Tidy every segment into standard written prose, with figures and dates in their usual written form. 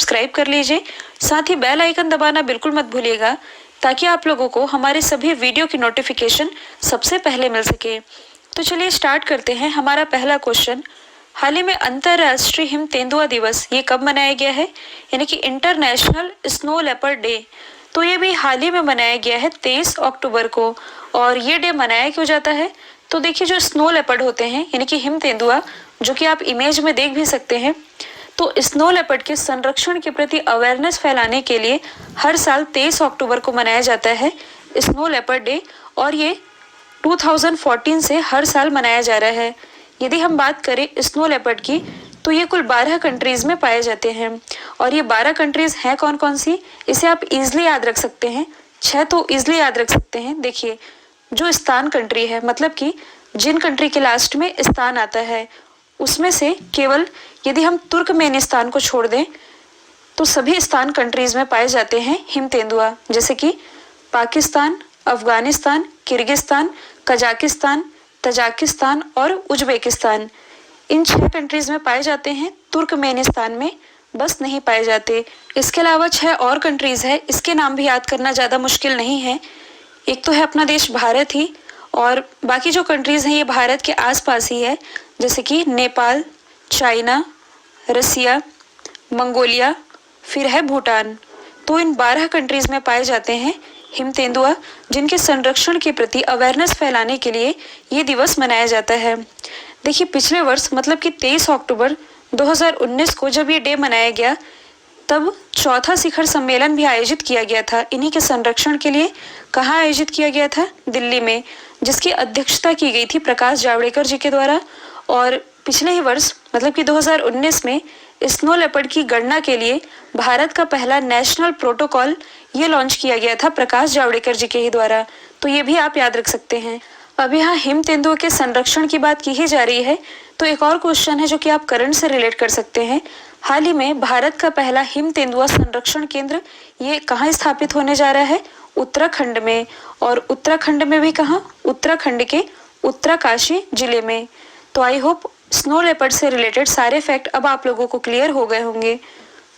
Subscribe कर लीजिए, साथ ही बेल आइकन दबाना बिल्कुल मत भूलिएगा ताकि आप लोगों को हमारे सभी वीडियो की नोटिफिकेशन सबसे पहले मिल सके। तो चलिए स्टार्ट करते हैं। हमारा पहला क्वेश्चन, हाल ही में अंतर्राष्ट्रीय हिम तेंदुआ दिवस ये कब मनाया गया है, यानी कि इंटरनेशनल स्नो लेपर्ड डे। तो ये भी हाल ही में मनाया गया है 23 अक्टूबर को। और ये डे मनाया क्यों जाता है, तो देखिए जो स्नो लेपर्ड होते हैं यानी कि हिम तेंदुआ, जो कि आप इमेज में देख भी सकते हैं, तो स्नो लेपर्ड के संरक्षण के प्रति अवेयरनेस फैलाने के लिए हर साल 23 अक्टूबर को मनाया जाता है स्नो लेपर्ड डे। और ये 2014 से हर साल मनाया जा रहा है। यदि हम बात करें स्नो लेपर्ड की, तो ये कुल 12 कंट्रीज में पाए जाते हैं। और ये 12 कंट्रीज हैं कौन कौन सी, इसे आप इजिली याद रख सकते हैं। 6 तो इजिली याद रख सकते हैं। देखिए जो स्थान कंट्री है, मतलब कि जिन कंट्री के लास्ट में स्थान आता है, उसमें से केवल यदि हम तुर्कमेनिस्तान को छोड़ दें तो सभी स्थान कंट्रीज में पाए जाते हैं हिम तेंदुआ, जैसे कि Pakistan, Afghanistan, Kyrgyzstan, Kazakhstan, Tajikistan और उज्बेकिस्तान। इन 6 कंट्रीज में पाए जाते हैं। तुर्कमेनिस्तान में बस नहीं पाए जाते। इसके अलावा 6 और कंट्रीज है, इसके नाम भी याद करना ज़्यादा मुश्किल नहीं है। एक तो है अपना देश भारत ही, और बाकी जो कंट्रीज हैं ये भारत के आसपास ही है, जैसे कि नेपाल, चाइना, रसिया, मंगोलिया, फिर है भूटान। तो इन 12 कंट्रीज में पाए जाते हैं हिम तेंदुआ, जिनके संरक्षण के प्रति अवेयरनेस फैलाने के लिए ये दिवस मनाया जाता है। देखिए पिछले वर्ष मतलब कि 23 अक्टूबर 2019 को जब ये डे मनाया गया, तब चौथा शिखर सम्मेलन भी आयोजित किया गया था इन्हीं के संरक्षण के लिए। कहाँ आयोजित किया गया था, दिल्ली में, जिसकी अध्यक्षता की गई थी प्रकाश जावड़ेकर जी के द्वारा। और पिछले ही वर्ष मतलब कि 2019 में स्नो लेपर्ड की गणना के लिए भारत का पहला नेशनल प्रोटोकॉल ये लॉन्च किया गया था प्रकाश जावड़ेकर जी के ही द्वारा। तो ये भी आप याद रख सकते हैं। अब यहाँ हिम तेंदुआ के संरक्षण की बात की ही जा रही है, तो एक और क्वेश्चन है जो कि आप करंट से रिलेट कर सकते हैं। हाल ही में भारत का पहला हिम तेंदुआ संरक्षण केंद्र ये कहाँ स्थापित होने जा रहा है, उत्तराखंड में। और उत्तराखंड में भी कहाँ, उत्तराखंड के उत्तरकाशी जिले में। तो आई होप स्नो लेपर्ड से रिलेटेड सारे फैक्ट अब आप लोगों को क्लियर हो गए होंगे।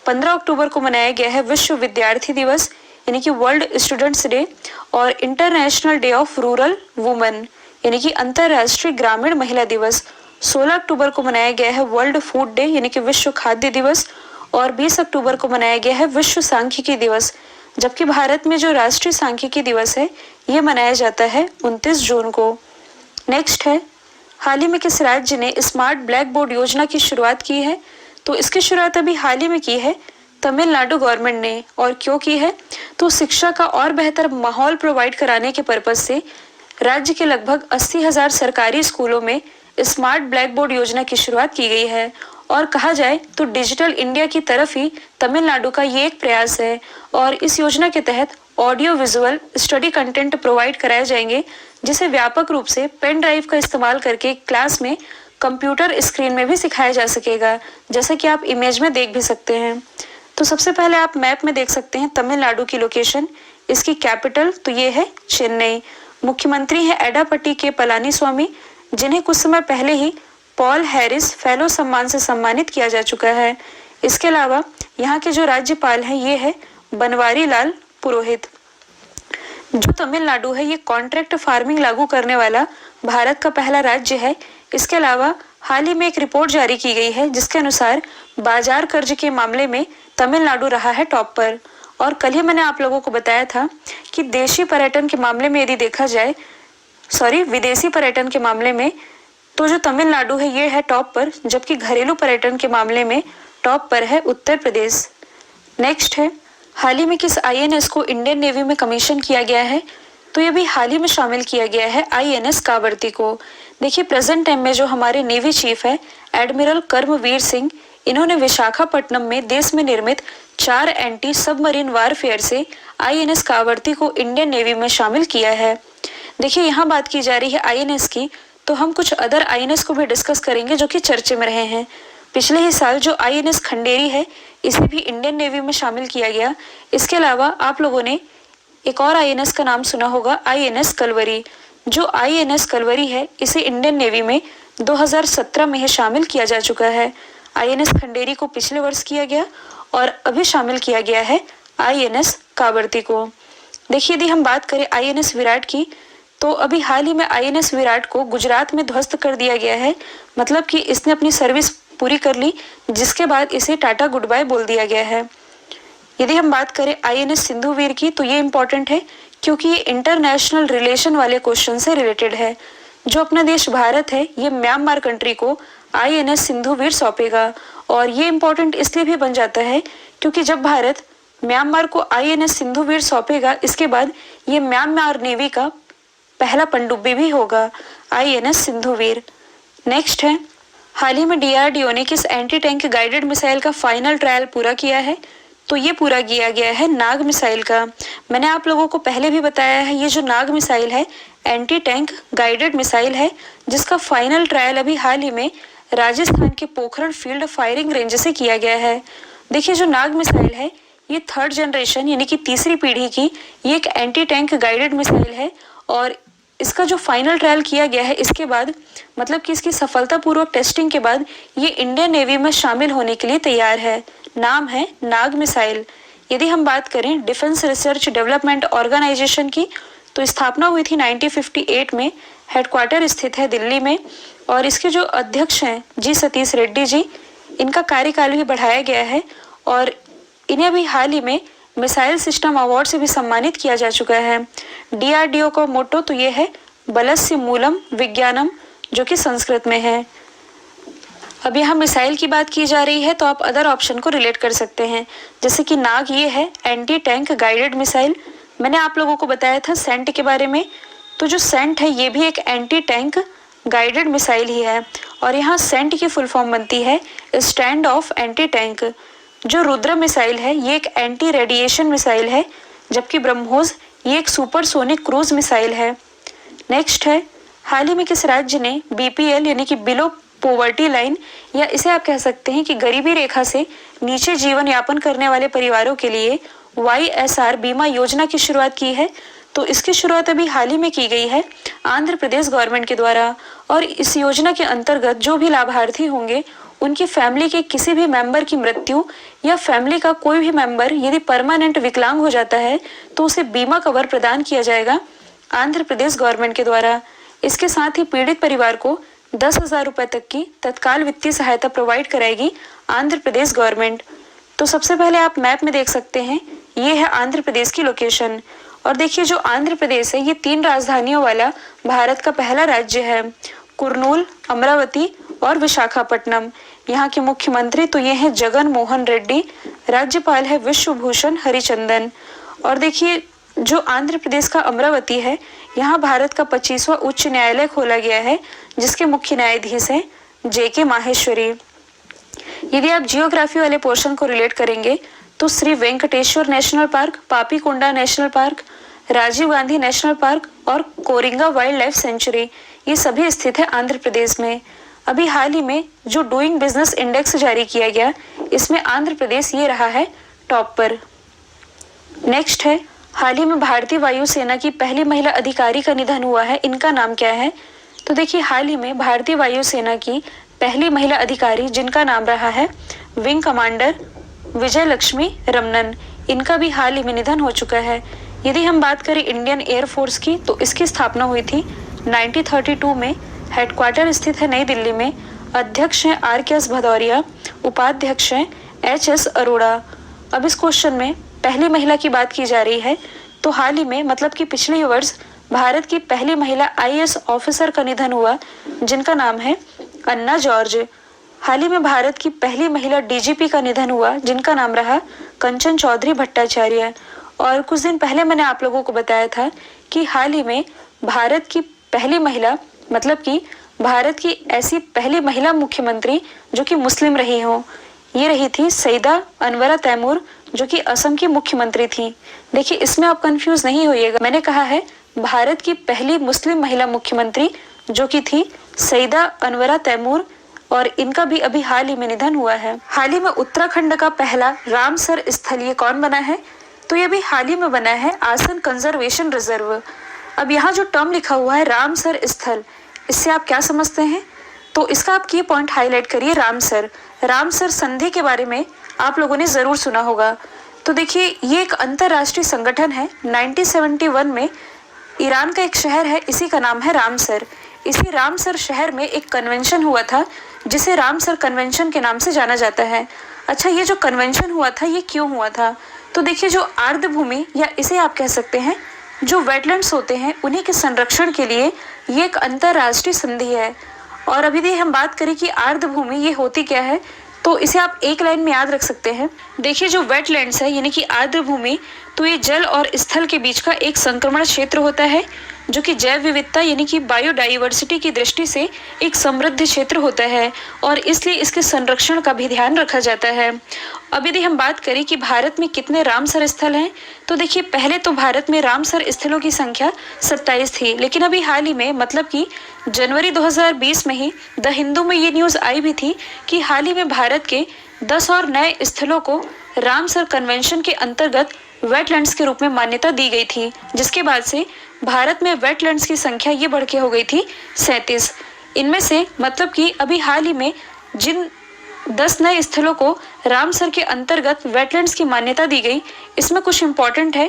15 अक्टूबर को मनाया गया है विश्व विद्यार्थी दिवस, यानी कि वर्ल्ड स्टूडेंट्स डे, और international day of rural women, यानी कि अंतर्राष्ट्रीय ग्रामीण महिला दिवस। 16 अक्टूबर को मनाया गया है वर्ल्ड फूड डे, यानी कि विश्व खाद्य दिवस। और 20 अक्टूबर को मनाया गया है विश्व सांख्यिकी दिवस, जबकि भारत में जो राष्ट्रीय सांख्यिकी दिवस है ये मनाया जाता है 29 जून को। नेक्स्ट है, हाल ही में किस राज्य ने स्मार्ट ब्लैक बोर्ड योजना की शुरुआत की है, तो इसकी शुरुआत अभी हाल ही में की है तमिलनाडु गवर्नमेंट ने। और क्यों की है, तो शिक्षा का और बेहतर माहौल प्रोवाइड कराने के पर्पज से राज्य के लगभग 80,000 सरकारी स्कूलों में स्मार्ट ब्लैक बोर्ड योजना की शुरुआत की गई है। और कहा जाए तो डिजिटल इंडिया की तरफ ही तमिलनाडु का ये एक प्रयास है। और इस योजना के तहत audio visual study content provide कराए जाएंगे, जिसे व्यापक रूप से पेन ड्राइव का इस्तेमाल करके क्लास में कंप्यूटर स्क्रीन में भी सिखाया जा सकेगा, जैसा कि आप इमेज में देख भी सकते हैं। तो सबसे पहले आप मैप में देख सकते हैं तमिलनाडु की लोकेशन। इसकी कैपिटल तो ये है चेन्नई। मुख्यमंत्री है एडापट्टी के पलानीस्वामी, जिन्हें कुछ समय पहले ही पॉल हैरिस फेलो सम्मान से सम्मानित किया जा चुका है। इसके अलावा यहाँ के जो राज्यपाल हैं ये है बनवारी लाल पुरोहित। जो तमिलनाडु है ये कॉन्ट्रैक्ट फार्मिंग लागू करने वाला भारत का पहला राज्य है। इसके अलावा हाल ही में एक रिपोर्ट जारी की गई है जिसके अनुसार बाजार कर्ज के मामले में तमिलनाडु रहा है टॉप पर। और कल ही मैंने आप लोगों को बताया था कि देशी पर्यटन के मामले में यदि देखा जाए, विदेशी पर्यटन के मामले में, तो जो तमिलनाडु है ये है टॉप पर, जबकि घरेलू पर्यटन के मामले में टॉप पर है उत्तर प्रदेश। नेक्स्ट है, हाल ही में किस आईएनएस को इंडियन नेवी में कमीशन किया गया है, तो ये भी हाल ही में शामिल किया गया है आईएनएस कावरती को। देखिए प्रेजेंट टाइम में जो हमारे नेवी चीफ है एडमिरल कर्मवीर सिंह, इन्होंने विशाखापट्टनम में देश में निर्मित 4 एंटी सबमरीन वारफेयर से आईएनएस कावरती को इंडियन नेवी में शामिल किया है। देखिए यहाँ बात की जा रही है आईएनएस की, तो हम कुछ अदर आईएनएस को भी डिस्कस करेंगे जो कि चर्चे में रहे हैं। पिछले ही साल जो आईएनएस खंडेरी है इसे भी इंडियन नेवी में शामिल किया गया। इसके अलावा आप लोगों ने एक और आईएनएस का नाम सुना होगा, आईएनएस कलवरी। जो आईएनएस कलवरी है इसे इंडियन नेवी में 2017 में ही शामिल किया जा चुका है। आईएनएस खंडेरी को पिछले वर्ष किया गया और अभी शामिल किया गया है INS कावरती को। देखिए, यदि हम बात करें INS विराट की, तो अभी हाल ही में INS विराट को गुजरात में ध्वस्त कर दिया गया है। मतलब कि इसने अपनी सर्विस पूरी कर ली, जिसके बाद इसे टाटा गुड बाय बोल दिया गया है। यदि हम बात करें INS सिंधुवीर की, तो ये इंपॉर्टेंट है क्योंकि ये इंटरनेशनल रिलेशन वाले क्वेश्चन से रिलेटेड है। जो अपना देश भारत है, ये म्यांमार कंट्री को INS सिंधुवीर सौंपेगा। और ये इंपॉर्टेंट इसलिए भी बन जाता है क्योंकि जब भारत म्यांमार को INS सिंधुवीर सौंपेगा, इसके बाद ये म्यांमार नेवी का पहला पनडुब्बी भी होगा INS सिंधुवीर। नेक्स्ट है, हाल ही में DRDO ने किस एंटी टैंक गाइडेड मिसाइल का फाइनल ट्रायल पूरा किया है? तो ये पूरा किया गया है नाग मिसाइल का। मैंने आप लोगों को पहले भी बताया है, ये जो नाग मिसाइल है एंटी टैंक गाइडेड मिसाइल है, जिसका फाइनल ट्रायल अभी हाल ही में राजस्थान के पोखरण फील्ड फायरिंग रेंज से किया गया है। देखिए, जो नाग मिसाइल है ये थर्ड जनरेशन यानी कि तीसरी पीढ़ी की ये एक एंटी टैंक गाइडेड मिसाइल है। और इसका जो फाइनल ट्रायल किया गया है, इसके बाद मतलब कि इसकी सफलतापूर्वक टेस्टिंग के बाद ये इंडियन नेवी में शामिल होने के लिए तैयार है। नाम है नाग मिसाइल। यदि हम बात करें डिफेंस रिसर्च डेवलपमेंट ऑर्गेनाइजेशन की, तो स्थापना हुई थी 1958 में, हेडक्वार्टर स्थित है दिल्ली में। और इसके जो अध्यक्ष हैं जी सतीश रेड्डी जी, इनका कार्यकाल भी बढ़ाया गया है और इन्हें अभी हाल ही में मिसाइल सिस्टम अवार्ड से भी सम्मानित किया जा चुका है। DRDO का मोटो तो ये है बलस्य मूलम विज्ञानम, जो कि संस्कृत में है। अब यहाँ मिसाइल की बात की जा रही है, तो आप अदर ऑप्शन को रिलेट कर सकते हैं, जैसे कि नाग ये है एंटी टैंक गाइडेड मिसाइल। मैंने आप लोगों को बताया था सेंट के बारे में, तो जो सेंट है ये भी एक एंटी टैंक गाइडेड मिसाइल ही है। और यहाँ सेंट की फुल फॉर्म बनती है स्टैंड ऑफ एंटी टैंक। जो रुद्र मिसाइल है ये एक एंटी रेडिएशन मिसाइल है, जबकि ब्रह्मोस ये एक सुपरसोनिक क्रूज मिसाइल है। नेक्स्ट है, हाल ही में किस राज्य ने BPL यानी कि बिलो पॉवर्टी लाइन, या इसे आप कह सकते हैं कि गरीबी रेखा से नीचे जीवन यापन करने वाले परिवारों के लिए YSR बीमा योजना की शुरुआत की है? तो इसकी शुरुआत अभी हाल ही में की गई है आंध्र प्रदेश गवर्नमेंट के द्वारा। और इस योजना के अंतर्गत जो भी लाभार्थी होंगे, उनकी फैमिली के किसी भी मेंबर की मृत्यु या फैमिली का कोई भी मेंबर यदि परमानेंट विकलांग हो जाता है, तो उसे बीमा कवर प्रदान किया जाएगा आंध्र प्रदेश गवर्नमेंट के द्वारा। इसके साथ ही पीड़ित परिवार को 10,000 रुपए तक की तत्काल वित्तीय सहायता प्रोवाइड कराएगी आंध्र प्रदेश गवर्नमेंट। तो सबसे पहले आप मैप में देख सकते हैं, ये है आंध्र प्रदेश की लोकेशन। और देखिए, जो आंध्र प्रदेश है ये 3 राजधानियों वाला भारत का पहला राज्य है। कुर्नूल, अमरावती और विशाखापट्टनम। यहाँ के मुख्यमंत्री तो ये हैं जगन मोहन रेड्डी, राज्यपाल है विश्वभूषण हरिचंदन। और देखिए, जो आंध्र प्रदेश का अमरावती है, यहाँ भारत का 25वां उच्च न्यायालय खोला गया है, जिसके मुख्य न्यायाधीश हैं JK माहेश्वरी। यदि आप जियोग्राफी वाले पोर्शन को रिलेट करेंगे, तो Shri Venkateswara national park, Papikonda national park, Rajiv Gandhi national park और कोरिंगा वाइल्ड लाइफ सेंचुरी, ये सभी स्थित है आंध्र प्रदेश में। अभी हाल ही में जो डूइंग बिजनेस इंडेक्स जारी किया गया, इसमें आंध्र प्रदेश ये रहा है टॉप पर। नेक्स्ट है, हाल ही में भारतीय वायुसेना की पहली महिला अधिकारी का निधन हुआ है, इनका नाम क्या है? तो देखिए, हाल ही में भारतीय वायुसेना की पहली महिला अधिकारी जिनका नाम रहा है विंग कमांडर विजय लक्ष्मी रमनन, इनका भी हाल ही में निधन हो चुका है। यदि हम बात करें इंडियन एयरफोर्स की, तो इसकी स्थापना हुई थी 1932 में, हेडक्वार्टर स्थित है नई दिल्ली में। अध्यक्ष हैं RKS भदौरिया, उपाध्यक्ष हैं HS अरोड़ा। अब इस क्वेश्चन में पहली महिला की बात की जा रही है, तो हाल ही में मतलब कि पिछले वर्ष भारत की पहली महिला IAS ऑफिसर का निधन हुआ, जिनका नाम है अन्ना जॉर्ज। हाल ही में भारत की पहली महिला DGP का निधन हुआ, जिनका नाम रहा कंचन चौधरी भट्टाचार्य। और कुछ दिन पहले मैंने आप लोगों को बताया था कि हाल ही में भारत की पहली महिला, मतलब कि भारत की ऐसी पहली महिला मुख्यमंत्री जो कि मुस्लिम रही हो, ये रही थी सईदा अनवरा तैमूर, जो कि असम की मुख्यमंत्री थी। देखिए, इसमें आप कंफ्यूज नहीं होइएगा, मैंने कहा है भारत की पहली मुस्लिम महिला मुख्यमंत्री जो कि थी सईदा अनवरा तैमूर, और इनका भी अभी हाल ही में निधन हुआ है। हाल ही में उत्तराखंड का पहला रामसर स्थल ये कौन बना है? तो ये भी हाल ही में बना है आसन कंजर्वेशन रिजर्व। अब यहाँ जो टर्म लिखा हुआ है रामसर स्थल, इससे आप क्या समझते हैं? तो इसका आप की पॉइंट हाईलाइट करिए रामसर। रामसर संधि के बारे में आप लोगों ने ज़रूर सुना होगा। तो देखिए ये एक अंतर्राष्ट्रीय संगठन है। 1971 में ईरान का एक शहर है, इसी का नाम है रामसर। इसी रामसर शहर में एक कन्वेंशन हुआ था जिसे रामसर कन्वेंशन के नाम से जाना जाता है। अच्छा, ये जो कन्वेंशन हुआ था ये क्यों हुआ था? तो देखिए जो आर्द्र भूमि या इसे आप कह सकते हैं जो वेटलैंड्स होते हैं उन्हीं के संरक्षण के लिए ये एक अंतर्राष्ट्रीय संधि है। और अभी भी हम बात करें कि आर्द्र भूमि ये होती क्या है, तो इसे आप एक लाइन में याद रख सकते हैं। देखिए जो वेटलैंड्स है यानी कि आर्द्र भूमि, तो ये जल और स्थल के बीच का एक संक्रमण क्षेत्र होता है जो कि जैव विविधता यानी कि बायोडाइवर्सिटी की दृष्टि से एक समृद्ध क्षेत्र होता है और इसलिए इसके संरक्षण का भी ध्यान रखा जाता है। अब यदि हम बात करें कि भारत में कितने रामसर स्थल हैं, तो देखिए पहले तो भारत में रामसर स्थलों की संख्या 27 थी, लेकिन अभी हाल ही में मतलब कि जनवरी 2020 में ही द हिंदू में ये न्यूज़ आई भी थी कि हाल ही में भारत के 10 और नए स्थलों को रामसर कन्वेंशन के अंतर्गत वेटलैंड्स के रूप में मान्यता दी गई थी, जिसके बाद से भारत में वेटलैंड्स की संख्या ये बढ़ के हो गई थी 37। इनमें से मतलब कि अभी हाल ही में जिन 10 नए स्थलों को रामसर के अंतर्गत वेटलैंड्स की मान्यता दी गई, इसमें कुछ इम्पोर्टेंट है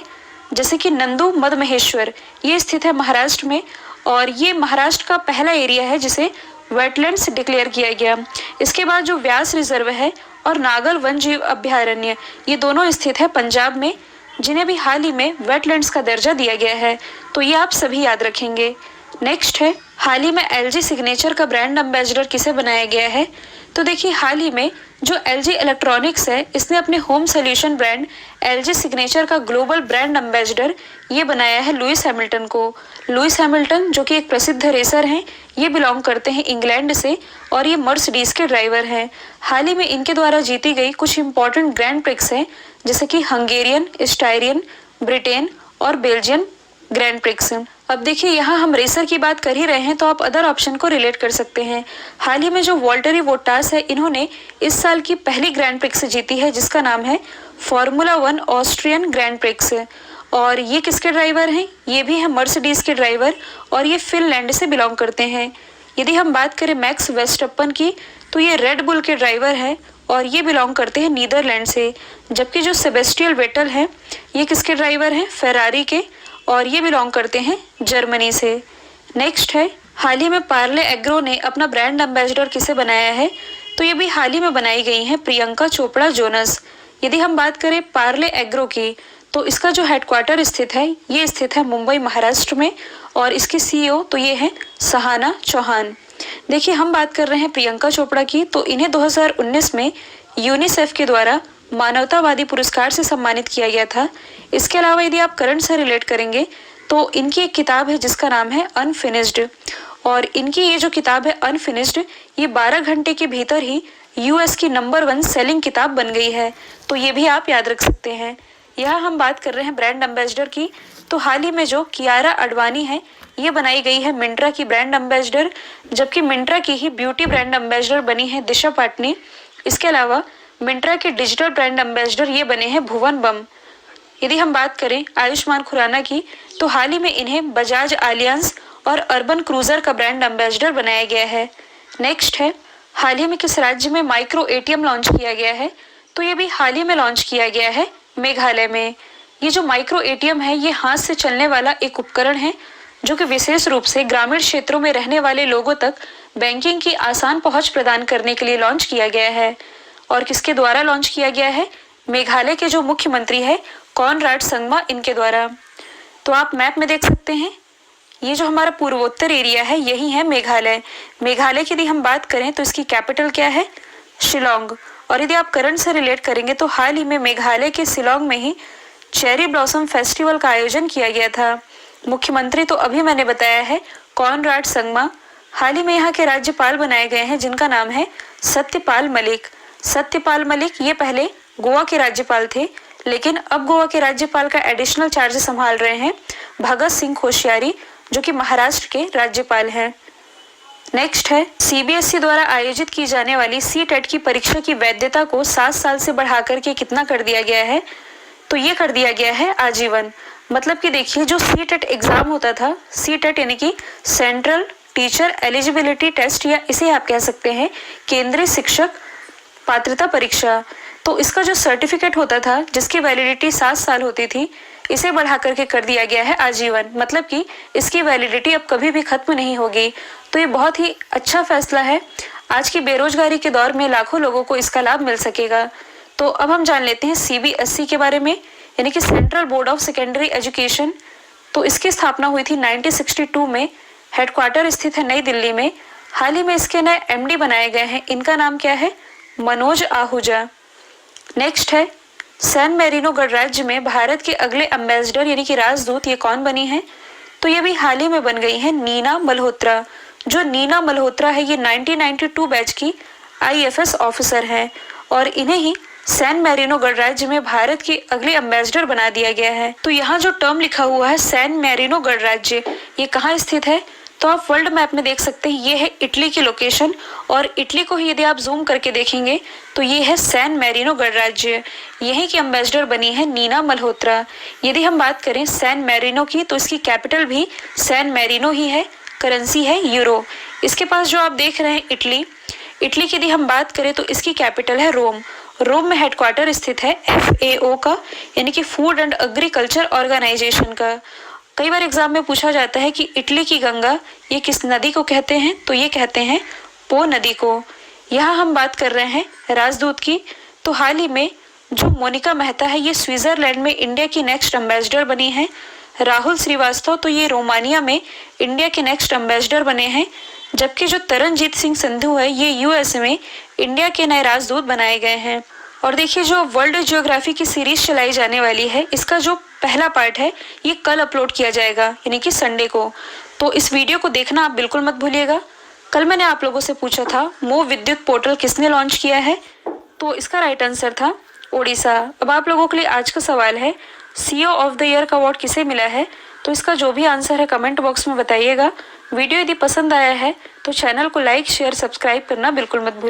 जैसे कि नंदू मद महेश्वर, ये स्थित है महाराष्ट्र में और ये महाराष्ट्र का पहला एरिया है जिसे वेटलैंड्स डिक्लेयर किया गया। इसके बाद जो व्यास रिजर्व है और नागल वन जीव अभ्यारण्य, ये दोनों स्थित है पंजाब में, जिन्हें भी हाल ही में वेटलैंड्स का दर्जा दिया गया है। तो ये आप सभी याद रखेंगे। नेक्स्ट है हाल ही में एलजी सिग्नेचर का ब्रांड एम्बेसडर किसे बनाया गया है? तो देखिए हाल ही में जो एलजी इलेक्ट्रॉनिक्स है इसने अपने home solution brand LG signature का ग्लोबल ब्रांड एम्बेसडर ये बनाया है लुइस हैमिल्टन को। लुइस हैमिल्टन जो कि एक प्रसिद्ध रेसर हैं, ये बिलोंग करते हैं इंग्लैंड से और ये मर्सिडीज के ड्राइवर हैं। हाल ही में इनके द्वारा जीती गई कुछ इंपॉर्टेंट ग्रैंड प्रिक्स हैं जैसे कि हंगेरियन, स्टायरियन, ब्रिटेन और बेल्जियन ग्रैंड प्रिक्स। अब देखिए यहाँ हम रेसर की बात कर ही रहे हैं तो आप अदर ऑप्शन को रिलेट कर सकते हैं। हाल ही में जो वॉल्टरी बोटास है इन्होंने इस साल की पहली ग्रैंड प्रिक्स जीती है जिसका नाम है फॉर्मूला 1 ऑस्ट्रियन ग्रैंड प्रिक्स। और ये किसके ड्राइवर हैं? ये भी हैं मर्सिडीज के ड्राइवर और ये फिनलैंड से बिलोंग करते हैं। यदि हम बात करें मैक्स वेस्टअपन की तो ये रेड बुल के ड्राइवर है और ये बिलोंग करते हैं नीदरलैंड से। जबकि जो सेबेस्टियल वेटल हैं ये किसके ड्राइवर हैं? फेरारी के और ये बिलोंग करते हैं जर्मनी से। नेक्स्ट है हाल ही में पार्ले एग्रो ने अपना ब्रांड एम्बेसडर किसे बनाया है? तो ये भी हाल ही में बनाई गई हैं प्रियंका चोपड़ा जोनस। यदि हम बात करें पार्ले एग्रो की तो इसका जो हेडक्वार्टर स्थित है ये स्थित है मुंबई महाराष्ट्र में और इसके सीईओ तो ये हैं सहाना चौहान। देखिए हम बात कर रहे हैं प्रियंका चोपड़ा की, तो इन्हें 2019 में यूनिसेफ के द्वारा मानवतावादी पुरस्कार से सम्मानित किया गया था। इसके अलावा यदि आप करंट से रिलेट करेंगे तो इनकी एक किताब है जिसका नाम है अनफिनिश्ड और इनकी ये जो किताब है अनफिनिश्ड ये 12 घंटे के भीतर ही यूएस की नंबर 1 सेलिंग किताब बन गई है। तो ये भी आप याद रख सकते हैं। यहाँ हम बात कर रहे हैं ब्रांड एम्बेसडर की, तो हाल ही में जो कियारा अडवाणी है ये बनाई गई है मिंत्रा की ब्रांड एम्बेसडर, जबकि मिंत्रा की ही ब्यूटी ब्रांड एम्बेसडर बनी है दिशा पाटनी। इसके अलावा मिंत्रा के डिजिटल ब्रांड एम्बेसडर ये बने हैं भुवन बम। यदि हम बात करें आयुष्मान खुराना की तो हाल ही में इन्हें बजाज आलियांस और अर्बन क्रूजर का ब्रांड एम्बेसडर बनाया गया है। नेक्स्ट है हाल ही में किस राज्य में माइक्रो एटीएम लॉन्च किया गया है? तो ये भी हाल ही में लॉन्च किया गया है मेघालय में। ये जो माइक्रो एटीएम है ये हाथ से चलने वाला एक उपकरण है जो कि विशेष रूप से ग्रामीण क्षेत्रों में रहने वाले लोगों तक बैंकिंग की आसान पहुंच प्रदान करने के लिए लॉन्च किया गया है। और किसके द्वारा लॉन्च किया गया है? मेघालय के जो मुख्यमंत्री है कॉनराड संगमा, इनके द्वारा। तो आप मैप में देख सकते हैं ये जो हमारा पूर्वोत्तर एरिया है यही है मेघालय। मेघालय की यदि हम बात करें तो इसकी कैपिटल क्या है? शिलोंग। और यदि आप करंट से रिलेट करेंगे तो हाल ही में मेघालय के शिलोंग में ही चेरी ब्लॉसम फेस्टिवल का आयोजन किया गया था। मुख्यमंत्री तो अभी मैंने बताया है कॉनराड संगमा। हाल ही में यहाँ के राज्यपाल बनाए गए हैं जिनका नाम है सत्यपाल मलिक। सत्यपाल मलिक ये पहले गोवा के राज्यपाल थे, लेकिन अब गोवा के राज्यपाल का एडिशनल चार्ज संभाल रहे हैं भगत सिंह कोश्यारी जो कि महाराष्ट्र के राज्यपाल हैं। नेक्स्ट है सीबीएसई द्वारा आयोजित की जाने वाली सीटेट की परीक्षा की वैधता को 7 साल से बढ़ाकर के कितना कर दिया गया है? तो ये कर दिया गया है आजीवन। मतलब कि देखिए जो सीटेट एग्जाम होता था, सीटेट यानी कि सेंट्रल टीचर एलिजिबिलिटी टेस्ट या इसे आप कह सकते हैं केंद्रीय शिक्षक पात्रता परीक्षा। तो इसका जो सर्टिफिकेट होता था जिसकी वैलिडिटी 7 साल होती थी, इसे बढ़ा करके कर दिया गया है आजीवन, मतलब कि इसकी वैलिडिटी अब कभी भी खत्म नहीं होगी। तो ये बहुत ही अच्छा फैसला है। आज की बेरोजगारी के दौर में लाखों लोगों को इसका लाभ मिल सकेगा। तो अब हम जान लेते हैं CBSE के बारे में, यानी कि central board of secondary education. तो इसकी स्थापना हुई थी 1962 में। हेडक्वार्टर स्थित है नई दिल्ली में। हाल ही में इसके नए MD बनाए गए हैं। इनका नाम क्या है? मनोज आहूजा। नेक्स्ट है सैन मेरिनो गणराज्य में भारत के अगले एम्बेसडर यानी कि राजदूत ये कौन बनी है? तो ये भी हाल ही में बन गई है नीना मल्होत्रा। जो नीना मल्होत्रा है ये 1992 बैच की IFS ऑफिसर है और इन्हें ही सैन मेरिनो गणराज्य में भारत के अगले एम्बेसडर बना दिया गया है। तो यहाँ जो टर्म लिखा हुआ है सैन मेरिनो गणराज्य, ये कहाँ स्थित है? तो आप वर्ल्ड मैप में देख सकते हैं, ये है इटली की लोकेशन और इटली को ही यदि आप जूम करके देखेंगे तो ये है सैन मेरिनो गणराज्य। यहीं की एम्बेसडर बनी है नीना मल्होत्रा। यदि हम बात करें सैन मेरिनो की तो इसकी कैपिटल भी सैन मेरिनो ही है, करेंसी है यूरो। इसके पास जो आप देख रहे हैं इटली की यदि हम बात करें तो इसकी कैपिटल है रोम। रोम में हेडक्वार्टर स्थित है FAO का, यानी कि फूड एंड एग्रीकल्चर ऑर्गेनाइजेशन का। कई बार एग्जाम में पूछा जाता है कि इटली की गंगा ये किस नदी को कहते हैं? तो ये कहते हैं पो नदी को। यहाँ हम बात कर रहे हैं राजदूत की। तो हाल ही में जो मोनिका मेहता है ये स्विट्जरलैंड में इंडिया की नेक्स्ट एम्बेसडर बनी है। राहुल श्रीवास्तव तो ये रोमानिया में इंडिया के नेक्स्ट एम्बेसडर बने हैं। जबकि जो तरनजीत सिंह संधू है ये USA में इंडिया के नए राजदूत बनाए गए हैं। और देखिए जो वर्ल्ड ज्योग्राफी की सीरीज चलाई जाने वाली है, इसका जो पहला पार्ट है ये कल अपलोड किया जाएगा, यानी कि संडे को। तो इस वीडियो को देखना आप बिल्कुल मत भूलिएगा। कल मैंने आप लोगों से पूछा था मोह विद्युत पोर्टल किसने लॉन्च किया है? तो इसका राइट आंसर था ओडिशा। अब आप लोगों के लिए आज का सवाल है CEO ऑफ द ईयर का अवार्ड किसे मिला है? तो इसका जो भी आंसर है कमेंट बॉक्स में बताइएगा। वीडियो यदि पसंद आया है तो चैनल को लाइक शेयर सब्सक्राइब करना बिल्कुल मत भूलिए।